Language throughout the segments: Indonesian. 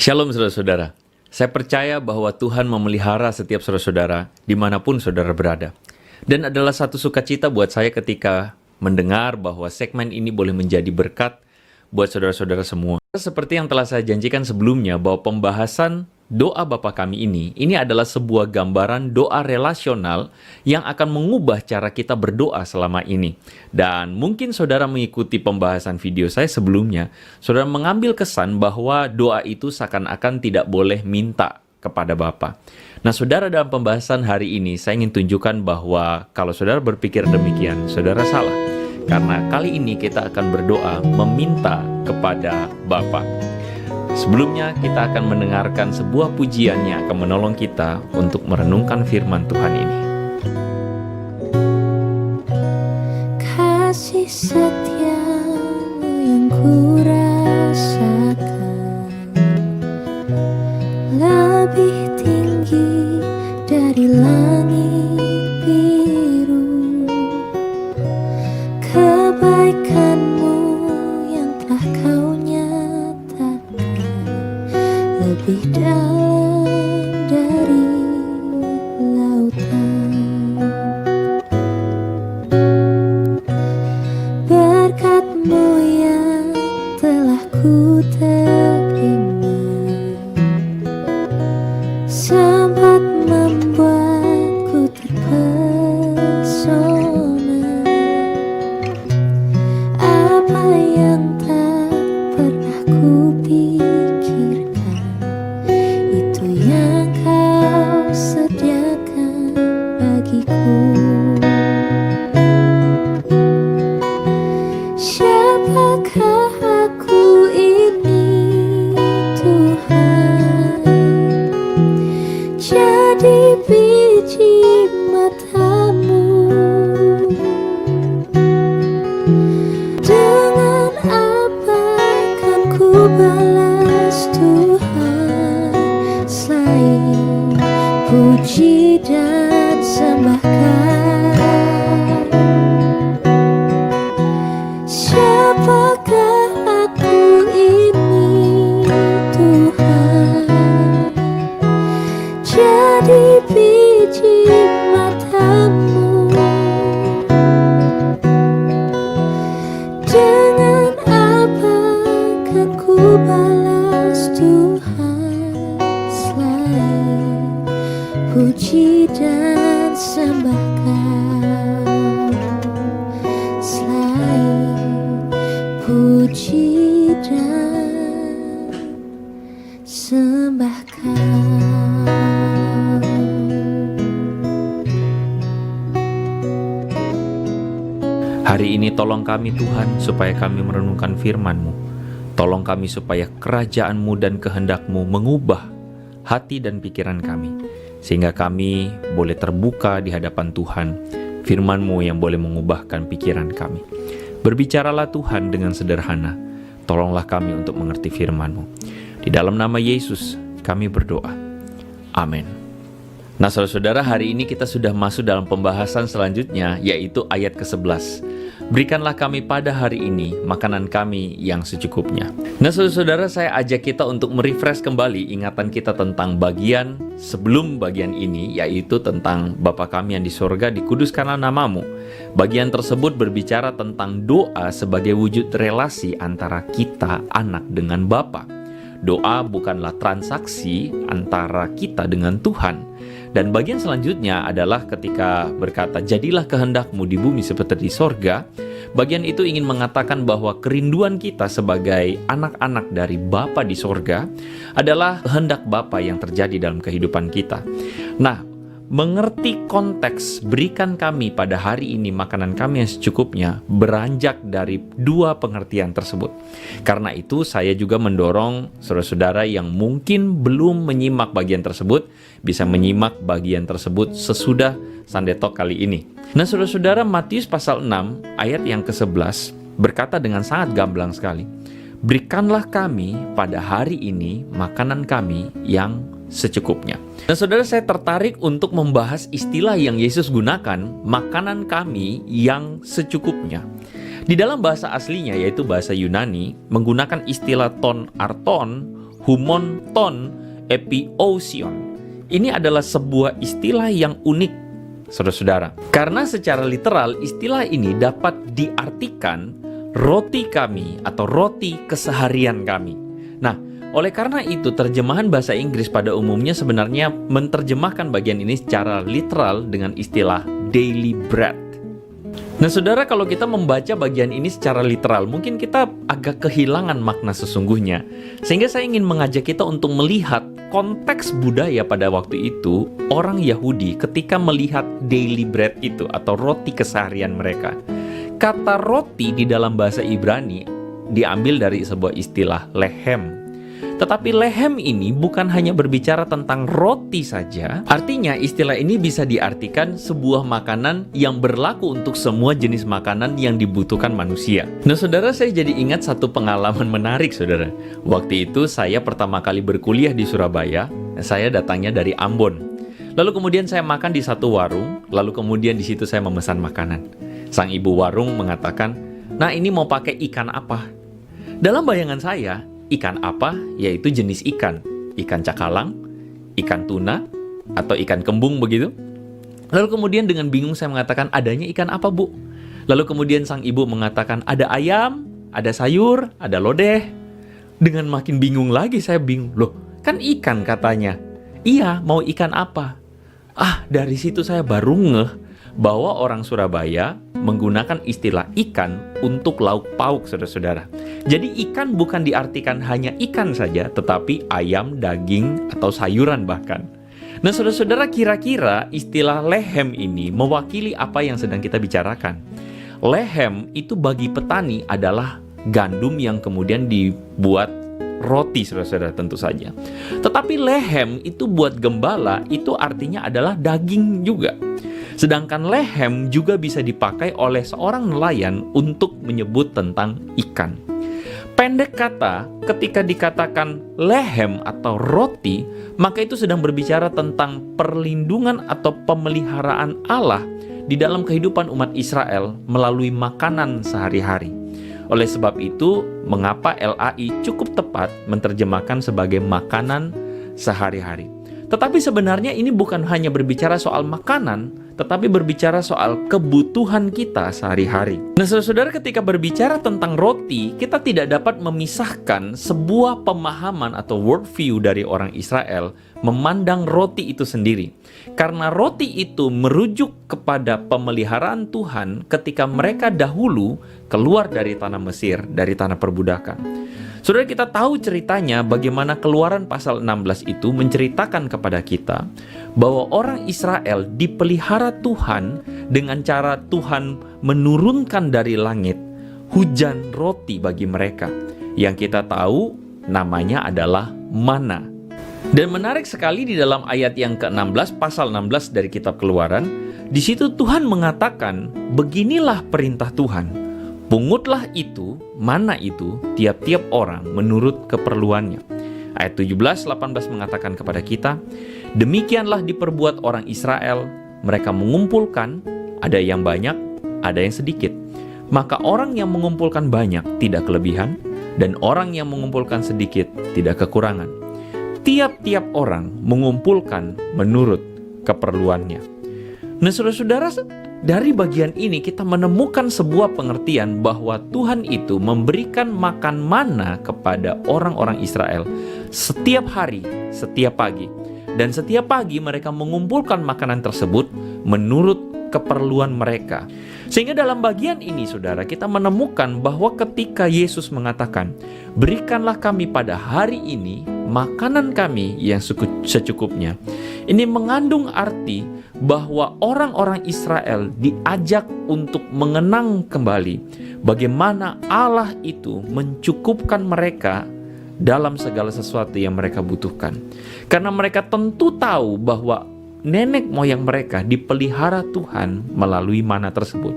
Shalom saudara-saudara. Saya percaya bahwa Tuhan memelihara setiap saudara-saudara dimanapun saudara berada. Dan adalah satu sukacita buat saya ketika mendengar bahwa segmen ini boleh menjadi berkat buat saudara-saudara semua. Seperti yang telah saya janjikan sebelumnya bahwa pembahasan doa Bapa Kami ini adalah sebuah gambaran doa relasional yang akan mengubah cara kita berdoa selama ini. Dan mungkin saudara mengikuti pembahasan video saya sebelumnya, saudara mengambil kesan bahwa doa itu seakan-akan tidak boleh minta kepada Bapa. Nah, saudara, dalam pembahasan hari ini saya ingin tunjukkan bahwa kalau saudara berpikir demikian, saudara salah. Karena kali ini kita akan berdoa meminta kepada Bapa. Sebelumnya kita akan mendengarkan sebuah pujian yang akan menolong kita untuk merenungkan firman Tuhan ini. Kasih setiamu yang kurasakan lebih tinggi dari langit biru. Kebaikanmu yang telah kau lebih dalam dari lautan. Berkat-Mu yang telah ku terima sempat membuatku terpesona. Apa yang tak pernah ku pikirkan yang kau sediakan bagiku. Siapakah aku ini, Tuhan? Jadi biji mata-Mu. Dengan apa kan ku balas, Tuhan, selain puji dan sembahkan? Siapakah aku ini, Tuhan? Jadi biji mata-Mu. Dengan apa kan ku balas, Tuhan, selain puji dan sembahkan? Selain puji dan sembahkan. Hari ini tolong kami Tuhan supaya kami merenungkan firman-Mu. Tolong kami supaya kerajaan-Mu dan kehendak-Mu mengubah hati dan pikiran kami, sehingga kami boleh terbuka di hadapan Tuhan, firman-Mu yang boleh mengubahkan pikiran kami. Berbicaralah Tuhan dengan sederhana, tolonglah kami untuk mengerti firman-Mu. Di dalam nama Yesus kami berdoa. Amin. Nah, saudara-saudara, hari ini kita sudah masuk dalam pembahasan selanjutnya, yaitu ayat ke-11. Berikanlah kami pada hari ini makanan kami yang secukupnya. Nah, saudara-saudara, saya ajak kita untuk merefresh kembali ingatan kita tentang bagian sebelum bagian ini, yaitu tentang Bapa kami yang di sorga, dikuduskanlah namamu. Bagian tersebut berbicara tentang doa sebagai wujud relasi antara kita, anak, dengan Bapa. Doa bukanlah transaksi antara kita dengan Tuhan. Dan bagian selanjutnya adalah ketika berkata, jadilah kehendak-Mu di bumi seperti di sorga. Bagian itu ingin mengatakan bahwa kerinduan kita sebagai anak-anak dari Bapa di sorga adalah kehendak Bapa yang terjadi dalam kehidupan kita. Nah, mengerti konteks berikan kami pada hari ini makanan kami yang secukupnya beranjak dari dua pengertian tersebut. Karena itu saya juga mendorong saudara-saudara yang mungkin belum menyimak bagian tersebut bisa menyimak bagian tersebut sesudah Sunday Talk kali ini. Nah, saudara-saudara, Matius pasal 6 ayat yang ke-11 berkata dengan sangat gamblang sekali, berikanlah kami pada hari ini makanan kami yang secukupnya. Dan saudara, saya tertarik untuk membahas istilah yang Yesus gunakan, makanan kami yang secukupnya. Di dalam bahasa aslinya, yaitu bahasa Yunani, menggunakan istilah ton arton humonton epiousion. Ini adalah sebuah istilah yang unik, saudara-saudara. Karena secara literal istilah ini dapat diartikan roti kami atau roti keseharian kami. Nah, oleh karena itu terjemahan bahasa Inggris pada umumnya sebenarnya menerjemahkan bagian ini secara literal dengan istilah daily bread. Nah, saudara, kalau kita membaca bagian ini secara literal, mungkin kita agak kehilangan makna sesungguhnya. Sehingga saya ingin mengajak kita untuk melihat konteks budaya pada waktu itu, orang Yahudi ketika melihat daily bread itu atau roti keseharian mereka. Kata roti di dalam bahasa Ibrani diambil dari sebuah istilah lehem. Tetapi lehem ini bukan hanya berbicara tentang roti saja. Artinya istilah ini bisa diartikan sebuah makanan yang berlaku untuk semua jenis makanan yang dibutuhkan manusia. Nah, saudara, saya jadi ingat satu pengalaman menarik, saudara. Waktu itu saya pertama kali berkuliah di Surabaya. Saya datangnya dari Ambon. Lalu kemudian saya makan di satu warung. Lalu kemudian di situ saya memesan makanan. Sang ibu warung mengatakan, "Nah, ini mau pakai ikan apa?" Dalam bayangan saya, ikan apa? Yaitu jenis ikan. Ikan cakalang, ikan tuna, atau ikan kembung begitu. Lalu kemudian dengan bingung saya mengatakan, adanya ikan apa, Bu? Lalu kemudian sang ibu mengatakan, ada ayam, ada sayur, ada lodeh. Dengan makin bingung lagi saya bingung. Loh, kan ikan katanya. Iya, mau ikan apa? Dari situ saya baru ngeh bahwa orang Surabaya menggunakan istilah ikan untuk lauk pauk, saudara-saudara. Jadi ikan bukan diartikan hanya ikan saja, tetapi ayam, daging, atau sayuran bahkan. Nah, saudara-saudara, kira-kira istilah lehem ini mewakili apa yang sedang kita bicarakan. Lehem itu bagi petani adalah gandum yang kemudian dibuat roti, saudara-saudara, tentu saja. Tetapi lehem itu buat gembala itu artinya adalah daging juga. Sedangkan lehem juga bisa dipakai oleh seorang nelayan untuk menyebut tentang ikan. Pendek kata, ketika dikatakan lehem atau roti, maka itu sedang berbicara tentang perlindungan atau pemeliharaan Allah di dalam kehidupan umat Israel melalui makanan sehari-hari. Oleh sebab itu, mengapa LAI cukup tepat menerjemahkan sebagai makanan sehari-hari. Tetapi sebenarnya ini bukan hanya berbicara soal makanan, tetapi berbicara soal kebutuhan kita sehari-hari. Nah, saudara, ketika berbicara tentang roti, kita tidak dapat memisahkan sebuah pemahaman atau worldview dari orang Israel memandang roti itu sendiri. Karena roti itu merujuk kepada pemeliharaan Tuhan ketika mereka dahulu keluar dari tanah Mesir, dari tanah perbudakan. Saudara, kita tahu ceritanya bagaimana Keluaran pasal 16 itu menceritakan kepada kita bahwa orang Israel dipelihara Tuhan dengan cara Tuhan menurunkan dari langit hujan roti bagi mereka. Yang kita tahu namanya adalah mana. Dan menarik sekali di dalam ayat yang ke-16, pasal 16 dari kitab Keluaran, di situ Tuhan mengatakan, beginilah perintah Tuhan. Pungutlah itu, mana itu, tiap-tiap orang menurut keperluannya. Ayat 17-18 mengatakan kepada kita, demikianlah diperbuat orang Israel, mereka mengumpulkan, ada yang banyak, ada yang sedikit. Maka orang yang mengumpulkan banyak tidak kelebihan, dan orang yang mengumpulkan sedikit tidak kekurangan. Tiap-tiap orang mengumpulkan menurut keperluannya. Nah, saudara-saudara, dari bagian ini kita menemukan sebuah pengertian bahwa Tuhan itu memberikan makan mana kepada orang-orang Israel setiap hari, setiap pagi. Dan setiap pagi mereka mengumpulkan makanan tersebut menurut keperluan mereka. Sehingga dalam bagian ini, saudara, kita menemukan bahwa ketika Yesus mengatakan, berikanlah kami pada hari ini makanan kami yang secukupnya. Ini mengandung arti bahwa orang-orang Israel diajak untuk mengenang kembali bagaimana Allah itu mencukupkan mereka dalam segala sesuatu yang mereka butuhkan. Karena mereka tentu tahu bahwa nenek moyang mereka dipelihara Tuhan melalui mana tersebut.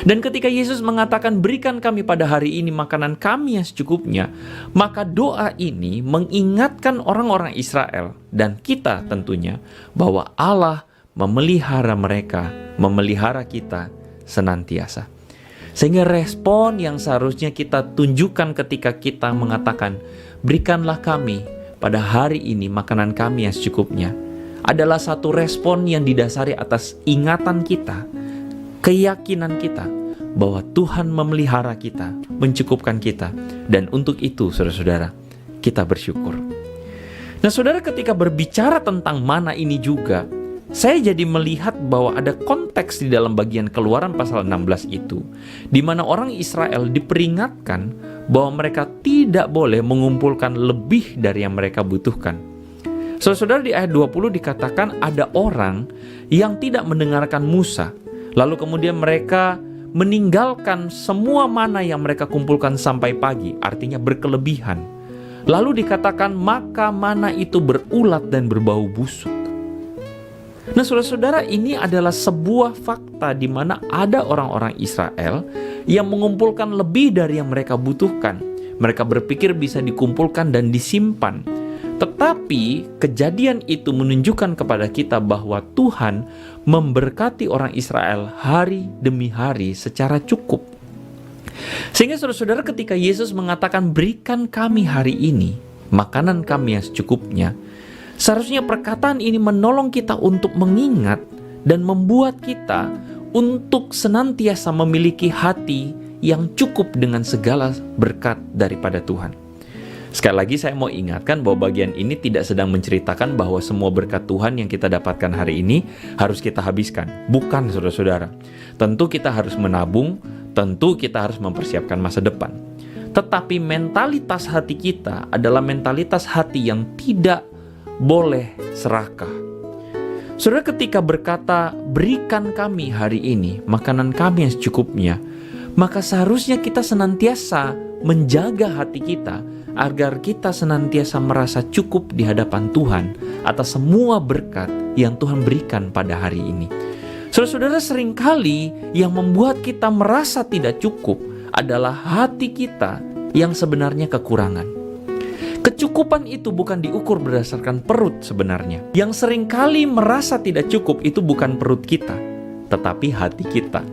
Dan ketika Yesus mengatakan berikan kami pada hari ini makanan kami yang secukupnya, maka doa ini mengingatkan orang-orang Israel dan kita tentunya bahwa Allah memelihara mereka, memelihara kita senantiasa. Sehingga respon yang seharusnya kita tunjukkan ketika kita mengatakan berikanlah kami pada hari ini makanan kami yang secukupnya, adalah satu respon yang didasari atas ingatan kita, keyakinan kita, bahwa Tuhan memelihara kita, mencukupkan kita. Dan untuk itu, saudara-saudara, kita bersyukur. Nah, saudara, ketika berbicara tentang mana ini juga, saya jadi melihat bahwa ada konteks di dalam bagian Keluaran pasal 16 itu, di mana orang Israel diperingatkan bahwa mereka tidak boleh mengumpulkan lebih dari yang mereka butuhkan. Saudara-saudara, di ayat 20 dikatakan ada orang yang tidak mendengarkan Musa, lalu kemudian mereka meninggalkan semua mana yang mereka kumpulkan sampai pagi, artinya berkelebihan. Lalu dikatakan maka mana itu berulat dan berbau busuk. Nah, saudara-saudara, ini adalah sebuah fakta di mana ada orang-orang Israel yang mengumpulkan lebih dari yang mereka butuhkan. Mereka berpikir bisa dikumpulkan dan disimpan. Tetapi kejadian itu menunjukkan kepada kita bahwa Tuhan memberkati orang Israel hari demi hari secara cukup. Sehingga saudara-saudara, ketika Yesus mengatakan berikan kami hari ini makanan kami yang secukupnya, seharusnya perkataan ini menolong kita untuk mengingat dan membuat kita untuk senantiasa memiliki hati yang cukup dengan segala berkat daripada Tuhan. Sekali lagi saya mau ingatkan bahwa bagian ini tidak sedang menceritakan bahwa semua berkat Tuhan yang kita dapatkan hari ini harus kita habiskan. Bukan, saudara-saudara. Tentu kita harus menabung, tentu kita harus mempersiapkan masa depan. Tetapi mentalitas hati kita adalah mentalitas hati yang tidak boleh serakah. Saudara, ketika berkata berikan kami hari ini makanan kami yang secukupnya, maka seharusnya kita senantiasa menjaga hati kita agar kita senantiasa merasa cukup di hadapan Tuhan atas semua berkat yang Tuhan berikan pada hari ini. Saudara-saudara, seringkali yang membuat kita merasa tidak cukup adalah hati kita yang sebenarnya kekurangan. Kecukupan itu bukan diukur berdasarkan perut sebenarnya. Yang seringkali merasa tidak cukup itu bukan perut kita, tetapi hati kita.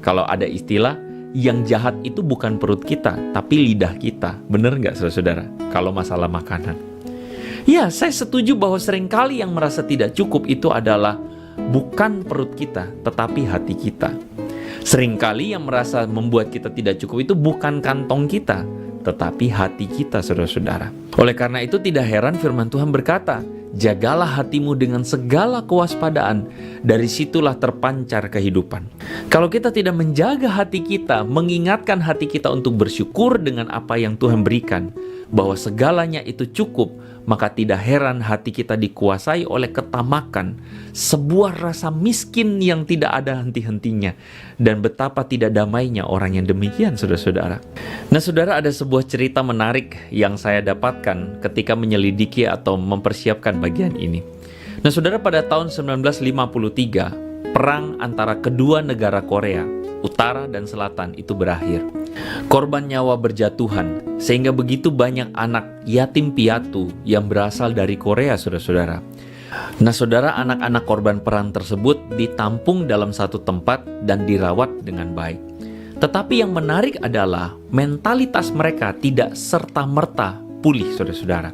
Kalau ada istilah, yang jahat itu bukan perut kita, tapi lidah kita. Benar nggak, saudara-saudara? Kalau masalah makanan. Ya, saya setuju bahwa seringkali yang merasa tidak cukup itu adalah bukan perut kita, tetapi hati kita. Seringkali yang merasa membuat kita tidak cukup itu bukan kantong kita, tetapi hati kita, saudara-saudara. Oleh karena itu tidak heran firman Tuhan berkata, jagalah hatimu dengan segala kewaspadaan, dari situlah terpancar kehidupan. Kalau kita tidak menjaga hati kita, mengingatkan hati kita untuk bersyukur dengan apa yang Tuhan berikan, bahwa segalanya itu cukup, maka tidak heran hati kita dikuasai oleh ketamakan, sebuah rasa miskin yang tidak ada henti-hentinya, dan betapa tidak damainya orang yang demikian, saudara-saudara. Nah, saudara, ada sebuah cerita menarik yang saya dapatkan ketika menyelidiki atau mempersiapkan bagian ini. Nah, saudara, pada tahun 1953, perang antara kedua negara Korea, Utara dan Selatan itu berakhir. Korban nyawa berjatuhan, sehingga begitu banyak anak yatim piatu yang berasal dari Korea, saudara-saudara. Nah, saudara, anak-anak korban perang tersebut ditampung dalam satu tempat dan dirawat dengan baik. Tetapi yang menarik adalah mentalitas mereka tidak serta-merta pulih, saudara-saudara.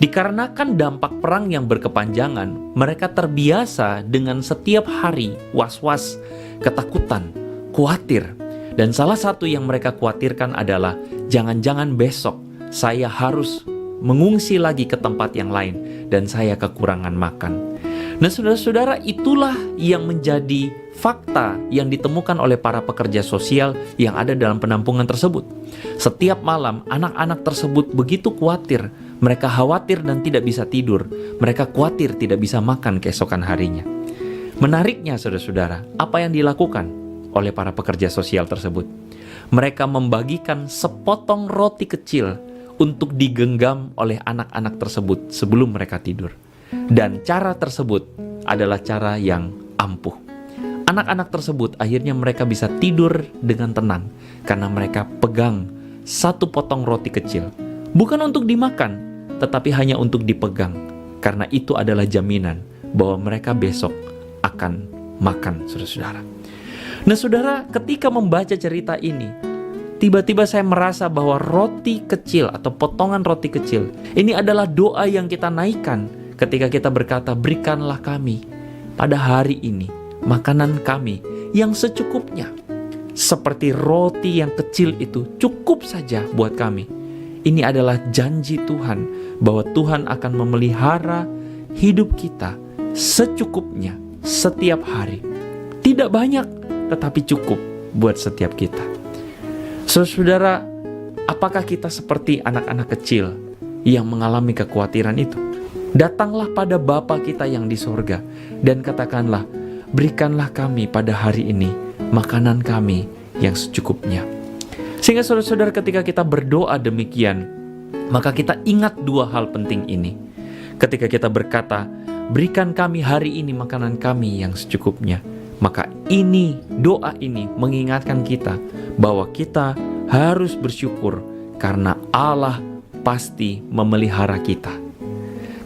Dikarenakan dampak perang yang berkepanjangan, mereka terbiasa dengan setiap hari was-was, ketakutan, khawatir. Dan salah satu yang mereka khawatirkan adalah jangan-jangan besok saya harus mengungsi lagi ke tempat yang lain dan saya kekurangan makan. Nah, saudara-saudara, itulah yang menjadi fakta yang ditemukan oleh para pekerja sosial yang ada dalam penampungan tersebut. Setiap malam anak-anak tersebut begitu khawatir. Mereka khawatir dan tidak bisa tidur. Mereka khawatir tidak bisa makan keesokan harinya. Menariknya, saudara-saudara, apa yang dilakukan oleh para pekerja sosial tersebut? Mereka membagikan sepotong roti kecil untuk digenggam oleh anak-anak tersebut sebelum mereka tidur. Dan cara tersebut adalah cara yang ampuh. Anak-anak tersebut akhirnya mereka bisa tidur dengan tenang karena mereka pegang satu potong roti kecil. Bukan untuk dimakan, tetapi hanya untuk dipegang. Karena itu adalah jaminan bahwa mereka besok akan makan, saudara-saudara. Nah, saudara, ketika membaca cerita ini, tiba-tiba saya merasa bahwa roti kecil atau potongan roti kecil ini adalah doa yang kita naikkan ketika kita berkata, berikanlah kami pada hari ini makanan kami yang secukupnya. Seperti roti yang kecil itu cukup saja buat kami. Ini adalah janji Tuhan bahwa Tuhan akan memelihara hidup kita secukupnya setiap hari. Tidak banyak, tetapi cukup buat setiap kita. Saudara, apakah kita seperti anak-anak kecil yang mengalami kekhawatiran itu? Datanglah pada Bapa kita yang di sorga dan katakanlah, berikanlah kami pada hari ini makanan kami yang secukupnya. Sehingga saudara-saudara, ketika kita berdoa demikian, maka kita ingat dua hal penting ini. Ketika kita berkata, berikan kami hari ini makanan kami yang secukupnya, maka ini, doa ini mengingatkan kita bahwa kita harus bersyukur karena Allah pasti memelihara kita.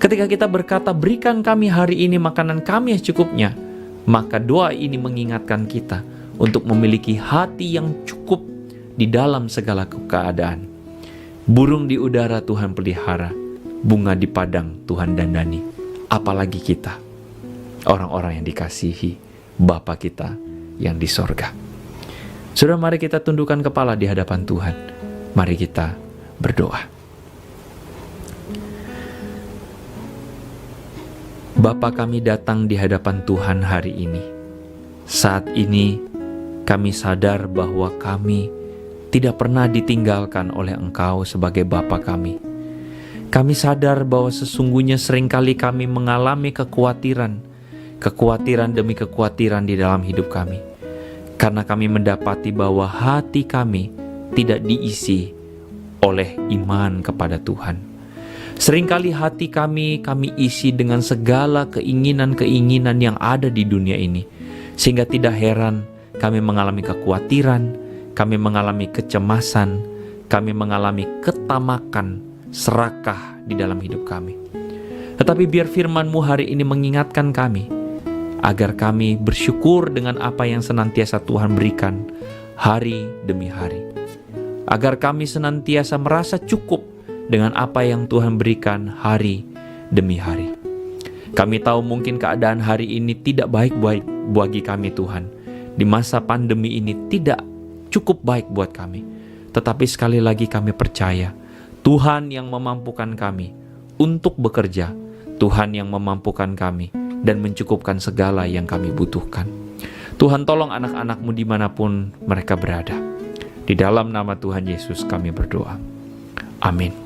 Ketika kita berkata, berikan kami hari ini makanan kami yang secukupnya, maka doa ini mengingatkan kita untuk memiliki hati yang cukup di dalam segala keadaan. Burung di udara Tuhan pelihara, bunga di padang Tuhan dandani. Apalagi kita, orang-orang yang dikasihi Bapa kita yang di sorga. Saudara, mari kita tundukkan kepala di hadapan Tuhan. Mari kita berdoa. Bapa, kami datang di hadapan Tuhan hari ini. Saat ini kami sadar bahwa kami tidak pernah ditinggalkan oleh Engkau sebagai Bapa kami. Kami sadar bahwa sesungguhnya seringkali kami mengalami kekhawatiran demi kekhawatiran di dalam hidup kami. Karena kami mendapati bahwa hati kami tidak diisi oleh iman kepada Tuhan. Seringkali hati kami isi dengan segala keinginan-keinginan yang ada di dunia ini. Sehingga tidak heran kami mengalami kekhawatiran, kami mengalami kecemasan, kami mengalami ketamakan, serakah di dalam hidup kami. Tetapi biar firman-Mu hari ini mengingatkan kami, agar kami bersyukur dengan apa yang senantiasa Tuhan berikan hari demi hari. Agar kami senantiasa merasa cukup dengan apa yang Tuhan berikan hari demi hari. Kami tahu mungkin keadaan hari ini tidak baik bagi kami Tuhan. Di masa pandemi ini tidak cukup baik buat kami. Tetapi sekali lagi kami percaya Tuhan yang memampukan kami untuk bekerja. Tuhan yang memampukan kami dan mencukupkan segala yang kami butuhkan. Tuhan, tolong anak-anak-Mu dimanapun mereka berada. Di dalam nama Tuhan Yesus kami berdoa. Amin.